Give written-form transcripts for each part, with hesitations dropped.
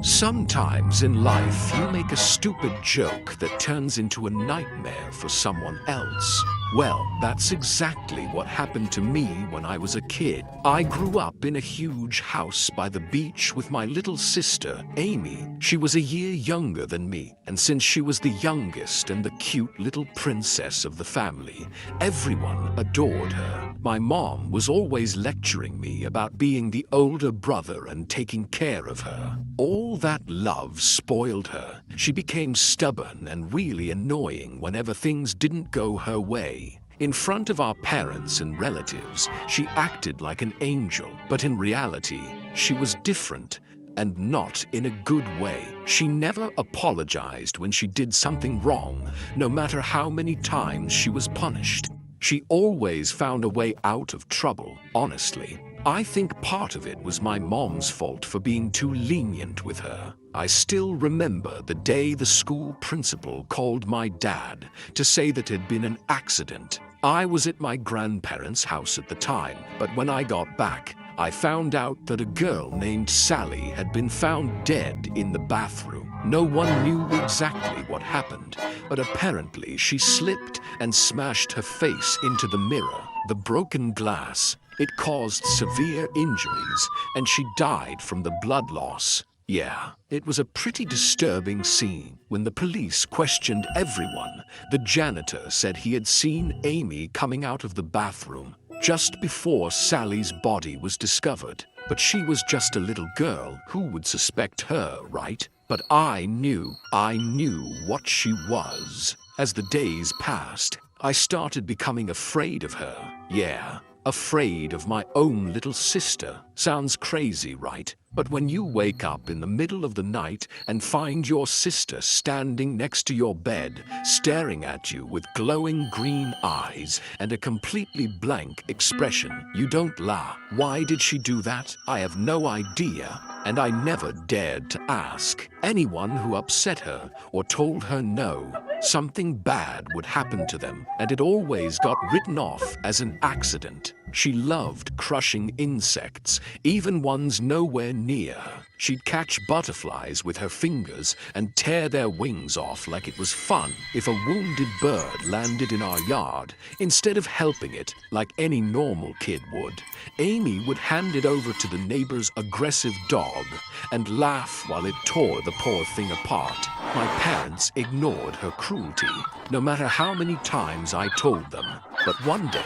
Sometimes in life, you make a stupid joke that turns into a nightmare for someone else. Well, that's exactly what happened to me when I was a kid. I grew up in a huge house by the beach with my little sister, Amy. She was a year younger than me, and since she was the youngest and the cute little princess of the family, everyone adored her. My mom was always lecturing me about being the older brother and taking care of her. All that love spoiled her. She became stubborn and really annoying whenever things didn't go her way. In front of our parents and relatives, she acted like an angel, but in reality, she was different, and not in a good way. She never apologized when she did something wrong, no matter how many times she was punished. She always found a way out of trouble, honestly. I think part of it was my mom's fault for being too lenient with her. I still remember the day the school principal called my dad to say that it had been an accident. I was at my grandparents' house at the time, but when I got back, I found out that a girl named Sally had been found dead in the bathroom. No one knew exactly what happened, but apparently she slipped and smashed her face into the mirror. The broken glass, it caused severe injuries, and she died from the blood loss. Yeah, it was a pretty disturbing scene. When the police questioned everyone, the janitor said he had seen Amy coming out of the bathroom just before Sally's body was discovered. But she was just a little girl. Who would suspect her, right? But I knew what she was. As the days passed, I started becoming afraid of her. Yeah, afraid of my own little sister. Sounds crazy, right? But when you wake up in the middle of the night and find your sister standing next to your bed, staring at you with glowing green eyes and a completely blank expression, you don't laugh. Why did she do that? I have no idea, and I never dared to ask. Anyone who upset her or told her no, something bad would happen to them, and it always got written off as an accident. She loved crushing insects, even ones nowhere near her. She'd catch butterflies with her fingers and tear their wings off like it was fun. If a wounded bird landed in our yard, instead of helping it like any normal kid would, Amy would hand it over to the neighbor's aggressive dog and laugh while it tore the poor thing apart. My parents ignored her cruelty, no matter how many times I told them. But one day,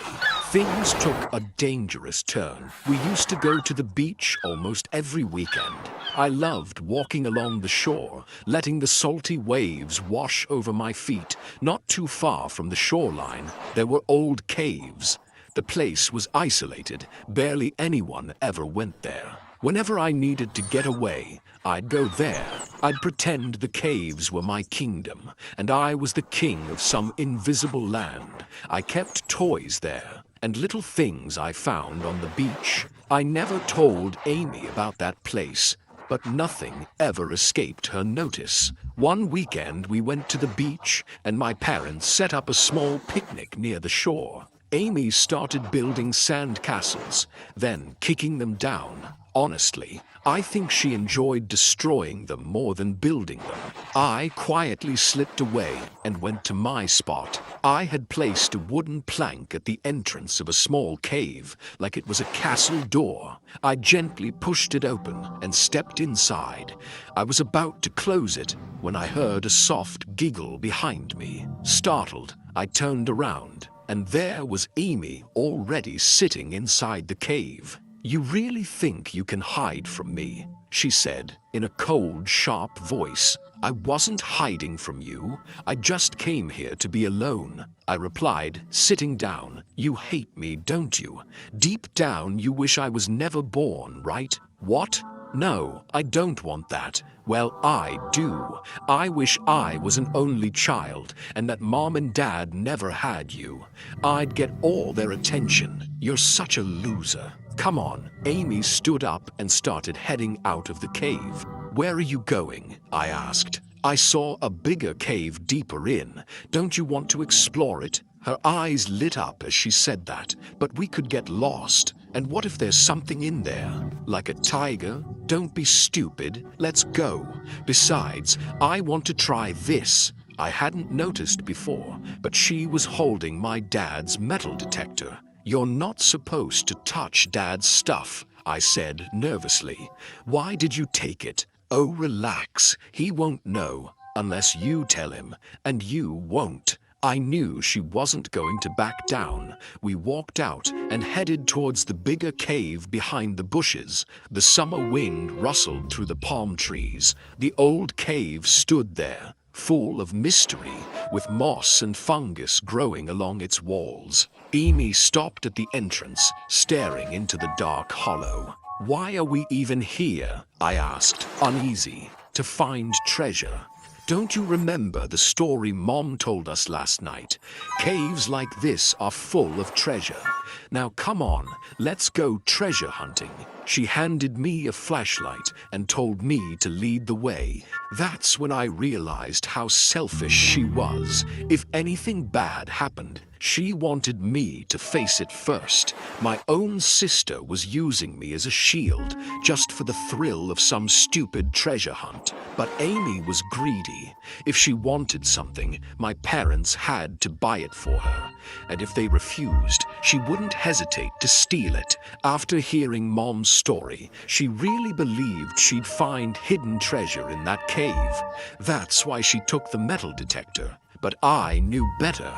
things took a dangerous turn. We used to go to the beach almost every weekend. I loved walking along the shore, letting the salty waves wash over my feet. Not too far from the shoreline, there were old caves. The place was isolated. Barely anyone ever went there. Whenever I needed to get away, I'd go there. I'd pretend the caves were my kingdom, and I was the king of some invisible land. I kept toys there, and little things I found on the beach. I never told Amy about that place, but nothing ever escaped her notice. One weekend we went to the beach, and my parents set up a small picnic near the shore. Amy started building sand castles, then kicking them down. Honestly, I think she enjoyed destroying them more than building them. I quietly slipped away and went to my spot. I had placed a wooden plank at the entrance of a small cave, like it was a castle door. I gently pushed it open and stepped inside. I was about to close it when I heard a soft giggle behind me. Startled, I turned around, and there was Amy already sitting inside the cave. "You really think you can hide from me?" she said in a cold, sharp voice. "I wasn't hiding from you. I just came here to be alone," I replied, sitting down. "You hate me, don't you? Deep down, you wish I was never born, right?" "What? No, I don't want that." "Well, I do. I wish I was an only child and that Mom and Dad never had you. I'd get all their attention. You're such a loser." "Come on." Amy stood up and started heading out of the cave. "Where are you going?" I asked. "I saw a bigger cave deeper in. Don't you want to explore it?" Her eyes lit up as she said that, but we could get lost. And what if there's something in there? Like a tiger? Don't be stupid. Let's go. Besides, I want to try this. I hadn't noticed before, but she was holding my dad's metal detector. You're not supposed to touch Dad's stuff, I said nervously. Why did you take it? Oh, relax. He won't know unless you tell him, and you won't. I knew she wasn't going to back down. We walked out and headed towards the bigger cave behind the bushes. The summer wind rustled through the palm trees. The old cave stood there, full of mystery, with moss and fungus growing along its walls. Amy stopped at the entrance, staring into the dark hollow. Why are we even here? I asked, uneasy. To find treasure. Don't you remember the story Mom told us last night? Caves like this are full of treasure. Now come on, let's go treasure hunting. She handed me a flashlight and told me to lead the way. That's when I realized how selfish she was. If anything bad happened, she wanted me to face it first. My own sister was using me as a shield, just for the thrill of some stupid treasure hunt. But Amy was greedy. If she wanted something, my parents had to buy it for her. And if they refused, she wouldn't hesitate to steal it. After hearing Mom's story, she really believed she'd find hidden treasure in that cave. That's why she took the metal detector. But I knew better.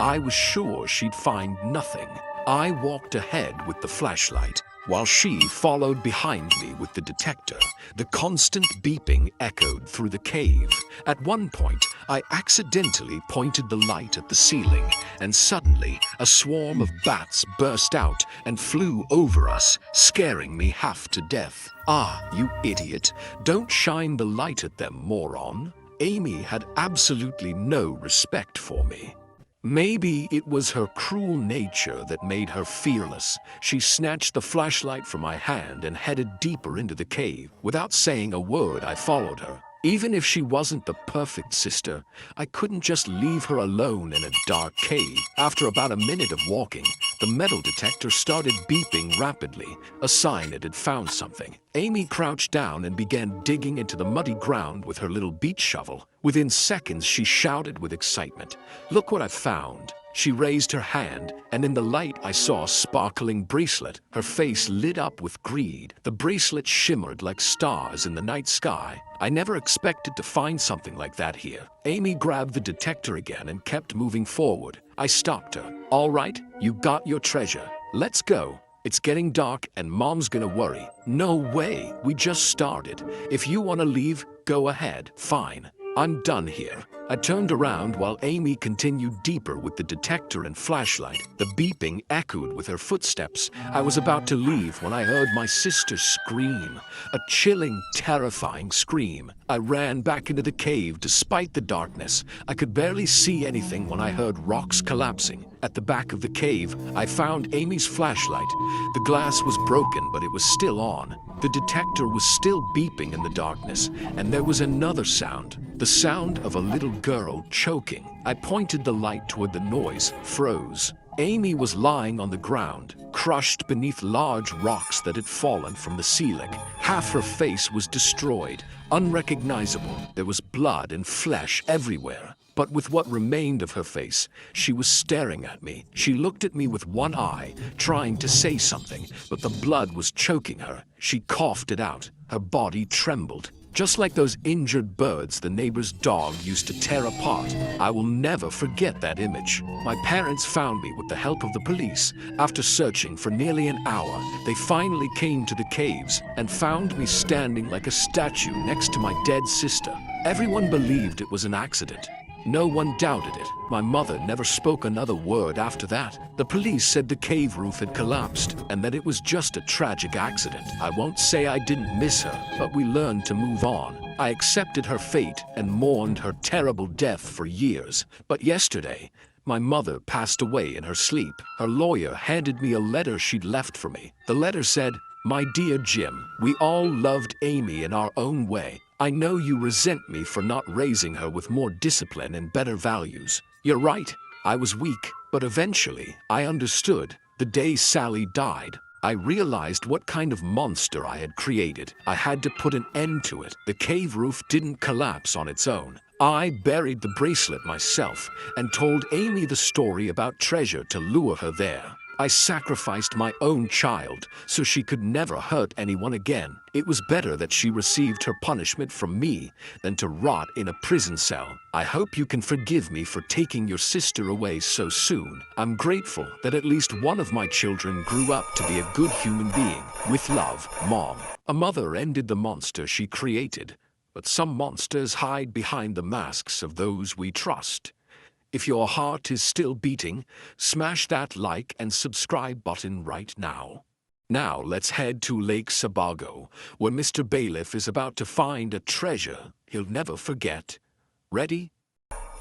I was sure she'd find nothing. I walked ahead with the flashlight, while she followed behind me with the detector. The constant beeping echoed through the cave. At one point, I accidentally pointed the light at the ceiling, and suddenly a swarm of bats burst out and flew over us, scaring me half to death. Ah, you idiot. Don't shine the light at them, moron. Amy had absolutely no respect for me. Maybe it was her cruel nature that made her fearless. She snatched the flashlight from my hand and headed deeper into the cave. Without saying a word, I followed her. Even if she wasn't the perfect sister, I couldn't just leave her alone in a dark cave. After about a minute of walking, the metal detector started beeping rapidly, a sign it had found something. Amy crouched down and began digging into the muddy ground with her little beach shovel. Within seconds, she shouted with excitement, "Look what I found." She raised her hand, and in the light I saw a sparkling bracelet. Her face lit up with greed. The bracelet shimmered like stars in the night sky. I never expected to find something like that here. Amy grabbed the detector again and kept moving forward. I stopped her. "All right, you got your treasure. Let's go. It's getting dark and Mom's gonna worry." "No way, we just started. If you want to leave, go ahead. Fine. I'm done here." I turned around while Amy continued deeper with the detector and flashlight. The beeping echoed with her footsteps. I was about to leave when I heard my sister scream. A chilling, terrifying scream. I ran back into the cave despite the darkness. I could barely see anything when I heard rocks collapsing. At the back of the cave, I found Amy's flashlight. The glass was broken, but it was still on. The detector was still beeping in the darkness, and there was another sound. The sound of a little girl choking. I pointed the light toward the noise, froze. Amy was lying on the ground, crushed beneath large rocks that had fallen from the ceiling. Half her face was destroyed, unrecognizable. There was blood and flesh everywhere. But with what remained of her face, she was staring at me. She looked at me with one eye, trying to say something, but the blood was choking her. She coughed it out. Her body trembled. Just like those injured birds the neighbor's dog used to tear apart. I will never forget that image. My parents found me with the help of the police. After searching for nearly an hour, they finally came to the caves and found me standing like a statue next to my dead sister. Everyone believed it was an accident. No one doubted it. My mother never spoke another word after that. The police said the cave roof had collapsed and that it was just a tragic accident. I won't say I didn't miss her, but we learned to move on. I accepted her fate and mourned her terrible death for years. But yesterday, my mother passed away in her sleep. Her lawyer handed me a letter she'd left for me. The letter said, "My dear Jim, we all loved Amy in our own way. I know you resent me for not raising her with more discipline and better values. You're right. I was weak, but eventually I understood. The day Sally died, I realized what kind of monster I had created. I had to put an end to it. The cave roof didn't collapse on its own. I buried the bracelet myself and told Amy the story about treasure to lure her there. I sacrificed my own child so she could never hurt anyone again. It was better that she received her punishment from me than to rot in a prison cell. I hope you can forgive me for taking your sister away so soon. I'm grateful that at least one of my children grew up to be a good human being. With love, Mom. A mother ended the monster she created, but some monsters hide behind the masks of those we trust. If your heart is still beating, smash that like and subscribe button right now. Now let's head to Lake Sabago, where Mr. Bailiff is about to find a treasure he'll never forget. Ready?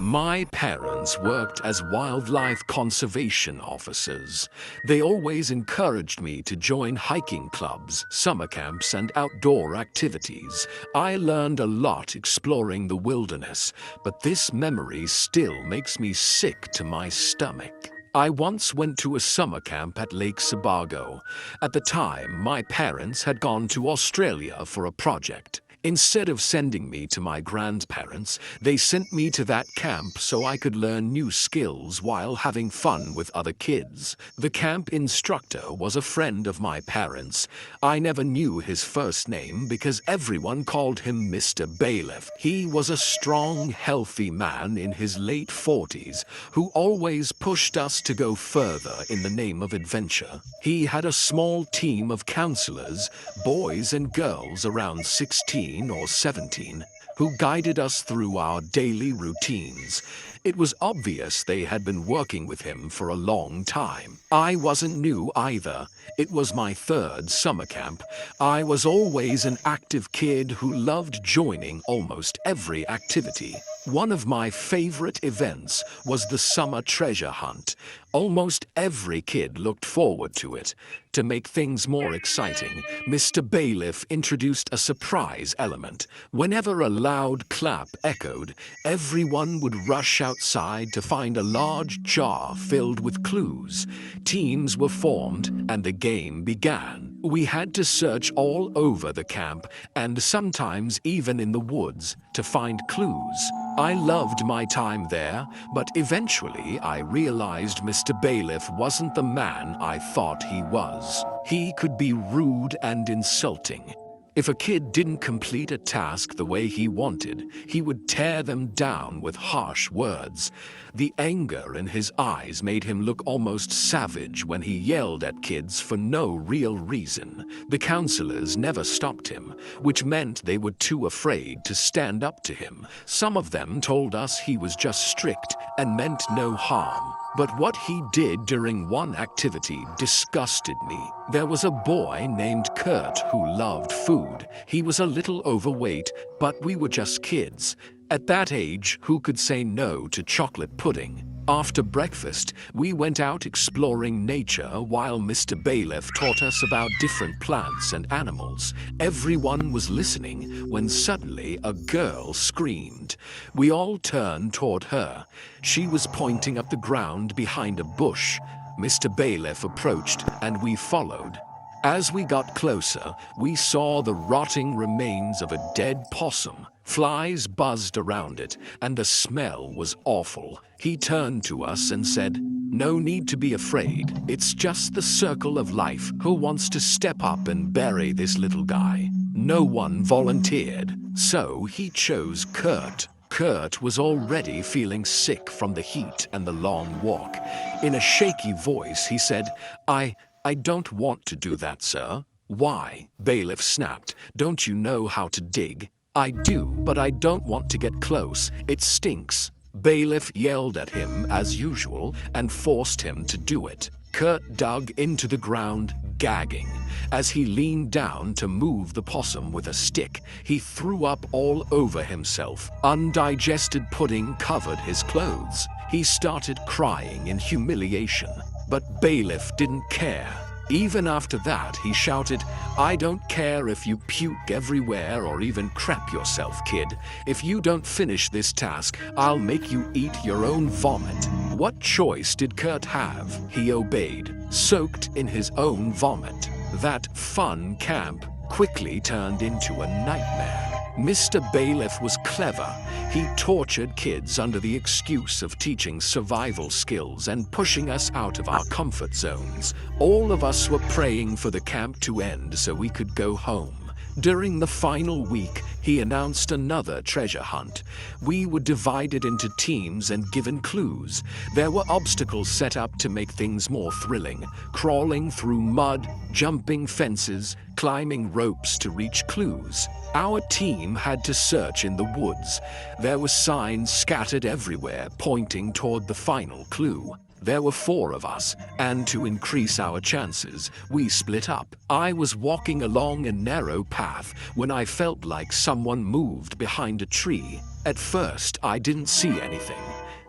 My parents worked as wildlife conservation officers. They always encouraged me to join hiking clubs, summer camps, and outdoor activities. I learned a lot exploring the wilderness, but this memory still makes me sick to my stomach. I once went to a summer camp at Lake Sabago. At the time, my parents had gone to Australia for a project. Instead of sending me to my grandparents, they sent me to that camp so I could learn new skills while having fun with other kids. The camp instructor was a friend of my parents. I never knew his first name because everyone called him Mr. Bailiff. He was a strong, healthy man in his late 40s who always pushed us to go further in the name of adventure. He had a small team of counselors, boys and girls around 16 or 17, who guided us through our daily routines. It was obvious they had been working with him for a long time. I wasn't new either. It was my third summer camp. I was always an active kid who loved joining almost every activity. One of my favorite events was the summer treasure hunt. Almost every kid looked forward to it. To make things more exciting, Mr. Bailiff introduced a surprise element. Whenever a loud clap echoed, everyone would rush outside to find a large jar filled with clues. Teams were formed and the game began. We had to search all over the camp and sometimes even in the woods to find clues. I loved my time there, but eventually I realized Mr. Bailiff wasn't the man I thought he was. He could be rude and insulting. If a kid didn't complete a task the way he wanted, he would tear them down with harsh words. The anger in his eyes made him look almost savage when he yelled at kids for no real reason. The counselors never stopped him, which meant they were too afraid to stand up to him. Some of them told us he was just strict and meant no harm. But what he did during one activity disgusted me. There was a boy named Kurt who loved food. He was a little overweight, but we were just kids. At that age, who could say no to chocolate pudding? After breakfast, we went out exploring nature while Mr. Bailiff taught us about different plants and animals. Everyone was listening when suddenly a girl screamed. We all turned toward her. She was pointing up the ground behind a bush. Mr. Bailiff approached and we followed. As we got closer, we saw the rotting remains of a dead possum. Flies buzzed around it, and the smell was awful. He turned to us and said, "No need to be afraid. It's just the circle of life. Who wants to step up and bury this little guy?" No one volunteered, so he chose Kurt. Kurt was already feeling sick from the heat and the long walk. In a shaky voice, he said, I don't want to do that, sir." "Why?" Bailiff snapped. "Don't you know how to dig?" "I do, but I don't want to get close. It stinks." Bailiff yelled at him as usual and forced him to do it. Kurt dug into the ground, gagging. As he leaned down to move the possum with a stick, he threw up all over himself. Undigested pudding covered his clothes. He started crying in humiliation. But Bailiff didn't care. Even after that, he shouted, "I don't care if you puke everywhere or even crap yourself, kid. If you don't finish this task, I'll make you eat your own vomit." What choice did Kurt have? He obeyed, soaked in his own vomit. That fun camp quickly turned into a nightmare. Mr. Bailiff was clever. He tortured kids under the excuse of teaching survival skills and pushing us out of our comfort zones. All of us were praying for the camp to end so we could go home. During the final week, he announced another treasure hunt. We were divided into teams and given clues. There were obstacles set up to make things more thrilling, crawling through mud, jumping fences, climbing ropes to reach clues. Our team had to search in the woods. There were signs scattered everywhere pointing toward the final clue. There were 4 of us, and to increase our chances, we split up. I was walking along a narrow path when I felt like someone moved behind a tree. At first, I didn't see anything.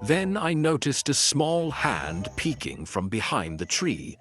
Then I noticed a small hand peeking from behind the tree.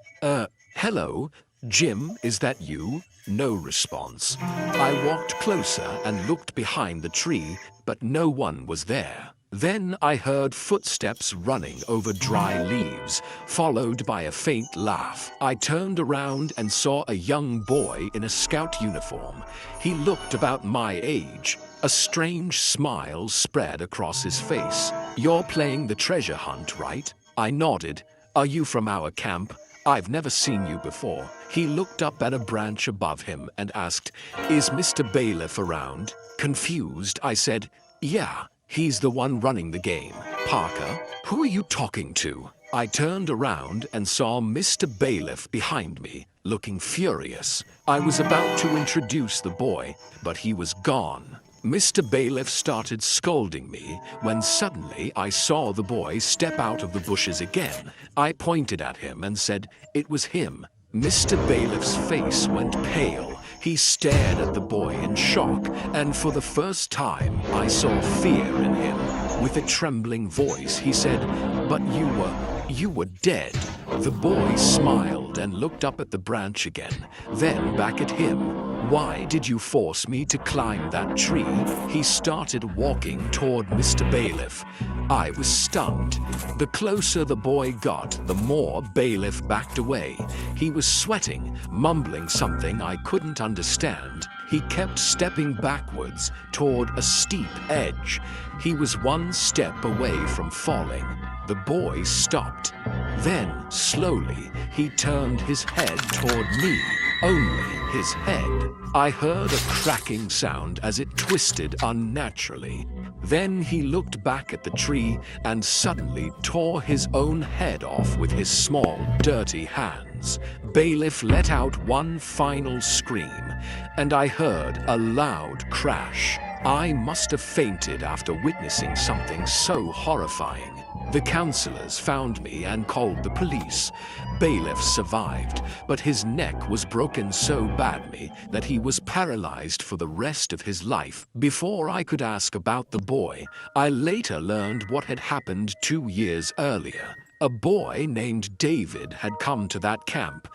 Hello? Jim, is that you? No response. I walked closer and looked behind the tree, but no one was there. Then I heard footsteps running over dry leaves, followed by a faint laugh. I turned around and saw a young boy in a scout uniform. He looked about my age. A strange smile spread across his face. You're playing the treasure hunt, right? I nodded. Are you from our camp? I've never seen you before. He looked up at a branch above him and asked, Is Mr. Bailiff around? Confused, I said, Yeah. He's the one running the game. Parker, who are you talking to? I turned around and saw Mr. Bailiff behind me, looking furious. I was about to introduce the boy, but he was gone. Mr. Bailiff started scolding me when suddenly I saw the boy step out of the bushes again. I pointed at him and said it was him. Mr. Bailiff's face went pale. He stared at the boy in shock, and for the first time, I saw fear in him. With a trembling voice, he said, But you were dead. The boy smiled and looked up at the branch again, then back at him. Why did you force me to climb that tree? He started walking toward Mr. Bailiff. I was stunned. The closer the boy got, the more Bailiff backed away. He was sweating, mumbling something I couldn't understand. He kept stepping backwards toward a steep edge. He was one step away from falling. The boy stopped. Then, slowly, he turned his head toward me. Only his head. I heard a cracking sound as it twisted unnaturally. Then he looked back at the tree and suddenly tore his own head off with his small, dirty hands. Bailiff let out one final scream, and I heard a loud crash. I must have fainted after witnessing something so horrifying. The counselors found me and called the police. Bailiff survived, but his neck was broken so badly that he was paralyzed for the rest of his life. Before I could ask about the boy, I later learned what had happened 2 years earlier. A boy named David had come to that camp.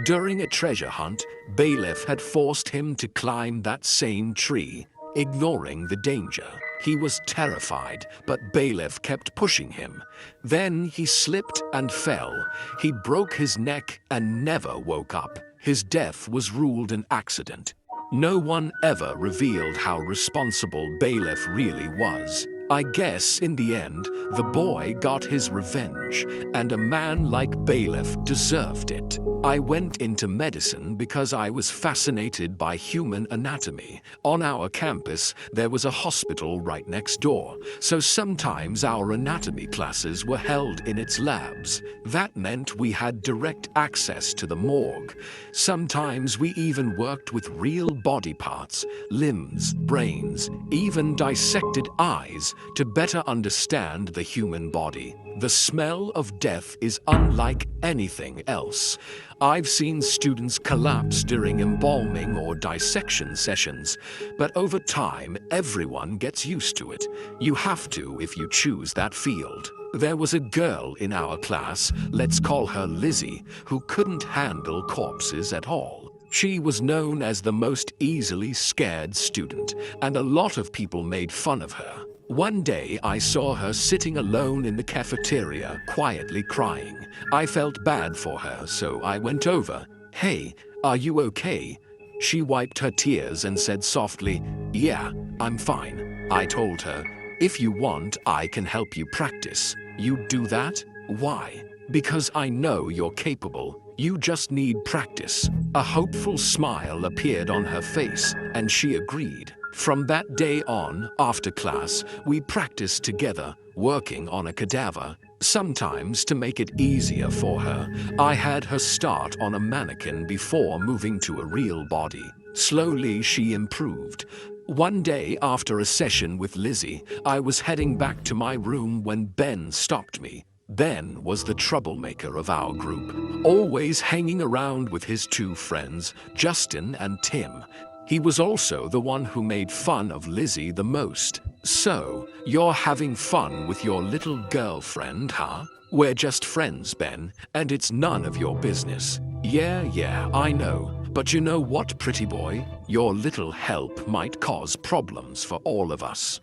During a treasure hunt, Bailiff had forced him to climb that same tree, ignoring the danger. He was terrified, but Bailiff kept pushing him. Then he slipped and fell. He broke his neck and never woke up. His death was ruled an accident. No one ever revealed how responsible Bailiff really was. I guess in the end, the boy got his revenge, and a man like Bailiff deserved it. I went into medicine because I was fascinated by human anatomy. On our campus, there was a hospital right next door, so sometimes our anatomy classes were held in its labs. That meant we had direct access to the morgue. Sometimes we even worked with real body parts, limbs, brains, even dissected eyes to better understand the human body. The smell of death is unlike anything else. I've seen students collapse during embalming or dissection sessions, but over time, everyone gets used to it. You have to if you choose that field. There was a girl in our class, let's call her Lizzie, who couldn't handle corpses at all. She was known as the most easily scared student, and a lot of people made fun of her. One day I saw her sitting alone in the cafeteria, quietly crying. I felt bad for her, so I went over. "Hey, are you okay?" She wiped her tears and said softly, "Yeah, I'm fine." I told her, "If you want, I can help you practice." "You do that? Why?" "Because I know you're capable. You just need practice." A hopeful smile appeared on her face, and she agreed. From that day on, after class, we practiced together, working on a cadaver. Sometimes, to make it easier for her, I had her start on a mannequin before moving to a real body. Slowly, she improved. One day, after a session with Lizzie, I was heading back to my room when Ben stopped me. Ben was the troublemaker of our group, always hanging around with his two friends, Justin and Tim. He was also the one who made fun of Lizzie the most. "So, you're having fun with your little girlfriend, huh? We're just friends, Ben, and it's none of your business." Yeah, I know. But you know what, pretty boy? Your little help might cause problems for all of us.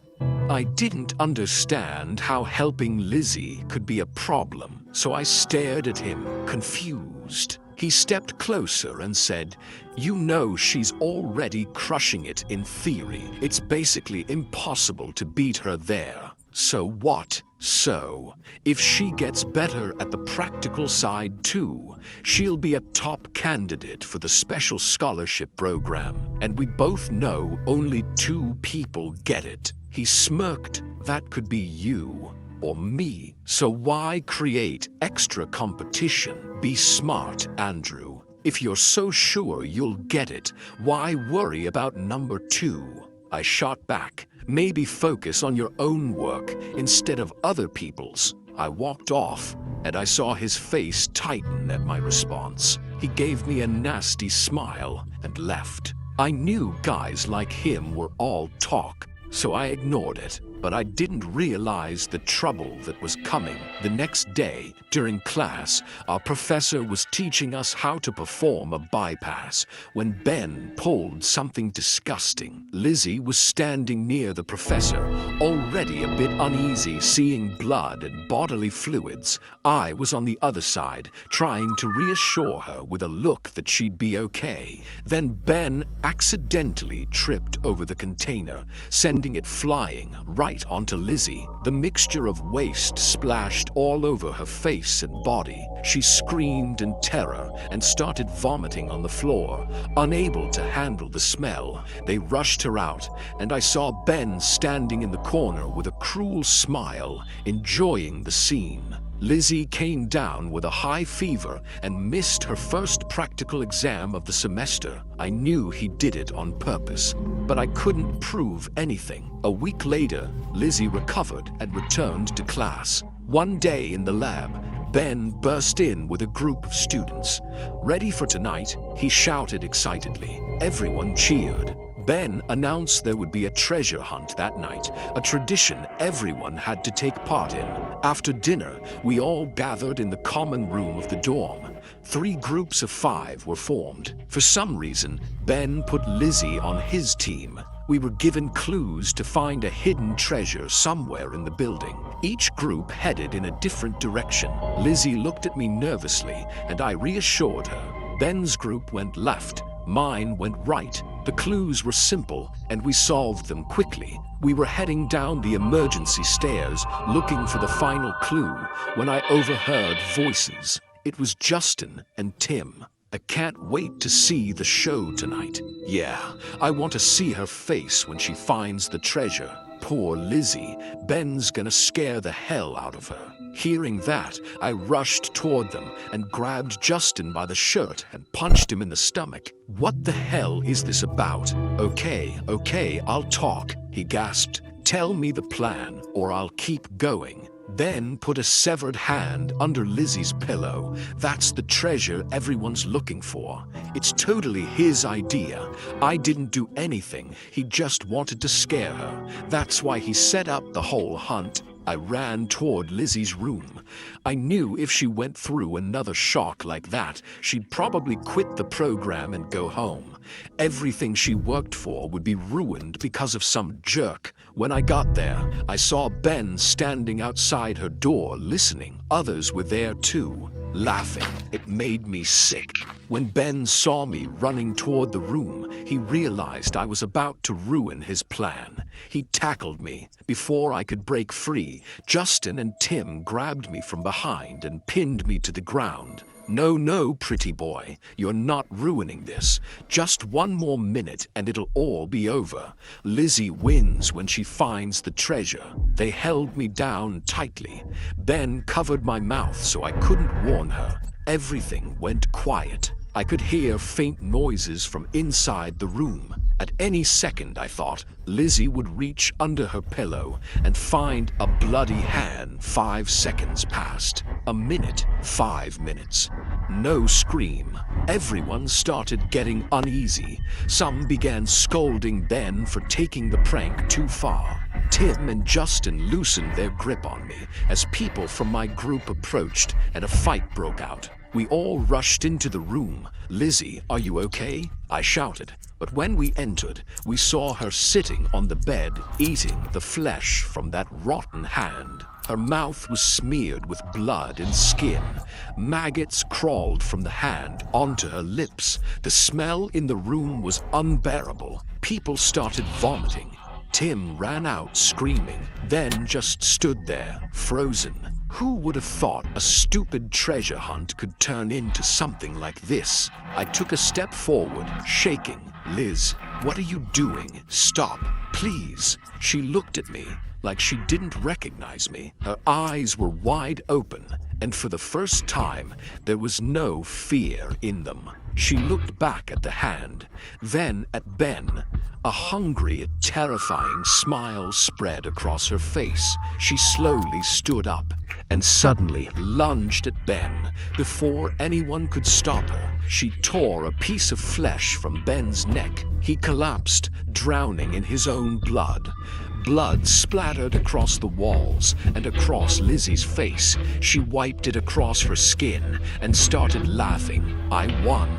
I didn't understand how helping Lizzie could be a problem, so I stared at him, confused. He stepped closer and said, "You know she's already crushing it in theory. It's basically impossible to beat her there. So what? So, if she gets better at the practical side too, she'll be a top candidate for the special scholarship program. And we both know only 2 people get it." He smirked. "That could be you or me. So why create extra competition? Be smart, Andrew. If you're so sure you'll get it, why worry about number 2? I shot back. "Maybe focus on your own work instead of other people's." I walked off, and I saw his face tighten at my response. He gave me a nasty smile and left. I knew guys like him were all talk, so I ignored it. But I didn't realize the trouble that was coming. The next day, during class, our professor was teaching us how to perform a bypass when Ben pulled something disgusting. Lizzie was standing near the professor, already a bit uneasy seeing blood and bodily fluids. I was on the other side, trying to reassure her with a look that she'd be okay. Then Ben accidentally tripped over the container, sending it flying right onto Lizzie. The mixture of waste splashed all over her face and body. She screamed in terror and started vomiting on the floor. Unable to handle the smell, they rushed her out, and I saw Ben standing in the corner with a cruel smile, enjoying the scene. Lizzie came down with a high fever and missed her first practical exam of the semester. I knew he did it on purpose, but I couldn't prove anything. A week later, Lizzie recovered and returned to class. One day in the lab, Ben burst in with a group of students. "Ready for tonight?" he shouted excitedly. Everyone cheered. Ben announced there would be a treasure hunt that night, a tradition everyone had to take part in. After dinner, we all gathered in the common room of the dorm. 3 groups of 5 were formed. For some reason, Ben put Lizzie on his team. We were given clues to find a hidden treasure somewhere in the building. Each group headed in a different direction. Lizzie looked at me nervously, and I reassured her. Ben's group went left. Mine went right. The clues were simple, and we solved them quickly. We were heading down the emergency stairs, looking for the final clue, when I overheard voices. It was Justin and Tim. "I can't wait to see the show tonight. Yeah, I want to see her face when she finds the treasure. Poor Lizzie. Ben's gonna scare the hell out of her." Hearing that, I rushed toward them and grabbed Justin by the shirt and punched him in the stomach. "What the hell is this about?" Okay, I'll talk," he gasped. "Tell me the plan, or I'll keep going." Then put a severed hand under Lizzie's pillow. "That's the treasure everyone's looking for. It's totally his idea. I didn't do anything. He just wanted to scare her. That's why he set up the whole hunt." I ran toward Lizzie's room. I knew if she went through another shock like that, she'd probably quit the program and go home. Everything she worked for would be ruined because of some jerk. When I got there, I saw Ben standing outside her door listening. Others were there too, laughing. It made me sick. When Ben saw me running toward the room, he realized I was about to ruin his plan. He tackled me. Before I could break free, Justin and Tim grabbed me from behind and pinned me to the ground. No, no, pretty boy, you're not ruining this. Just one more minute and it'll all be over. Lizzie wins when she finds the treasure. They held me down tightly. Ben covered my mouth so I couldn't warn her. Everything went quiet. I could hear faint noises from inside the room. At any second, I thought, Lizzie would reach under her pillow and find a bloody hand. 5 seconds passed. A minute. 5 minutes. No scream. Everyone started getting uneasy. Some began scolding Ben for taking the prank too far. Tim and Justin loosened their grip on me as people from my group approached and a fight broke out. We all rushed into the room. "Lizzie, are you okay?" I shouted. But when we entered, we saw her sitting on the bed, eating the flesh from that rotten hand. Her mouth was smeared with blood and skin. Maggots crawled from the hand onto her lips. The smell in the room was unbearable. People started vomiting. Tim ran out screaming, then just stood there, frozen. Who would have thought a stupid treasure hunt could turn into something like this? I took a step forward, shaking. "Liz, what are you doing? Stop, please." She looked at me like she didn't recognize me. Her eyes were wide open, and for the first time, there was no fear in them. She looked back at the hand, then at Ben. A hungry, terrifying smile spread across her face. She slowly stood up and suddenly lunged at Ben. Before anyone could stop her, she tore a piece of flesh from Ben's neck. He collapsed, drowning in his own blood. Blood splattered across the walls and across Lizzie's face. She wiped it across her skin and started laughing. I won.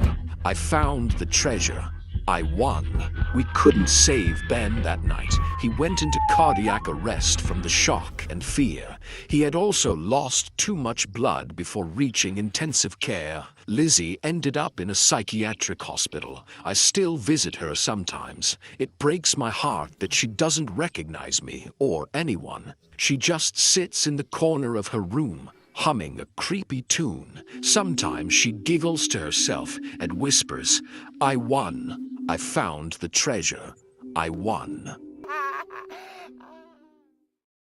I found the treasure. I won. We couldn't save Ben that night. He went into cardiac arrest from the shock and fear. He had also lost too much blood before reaching intensive care. Lizzie ended up in a psychiatric hospital. I still visit her sometimes. It breaks my heart that she doesn't recognize me or anyone. She just sits in the corner of her room, humming a creepy tune. Sometimes she giggles to herself and whispers, "I won. I found the treasure. I won."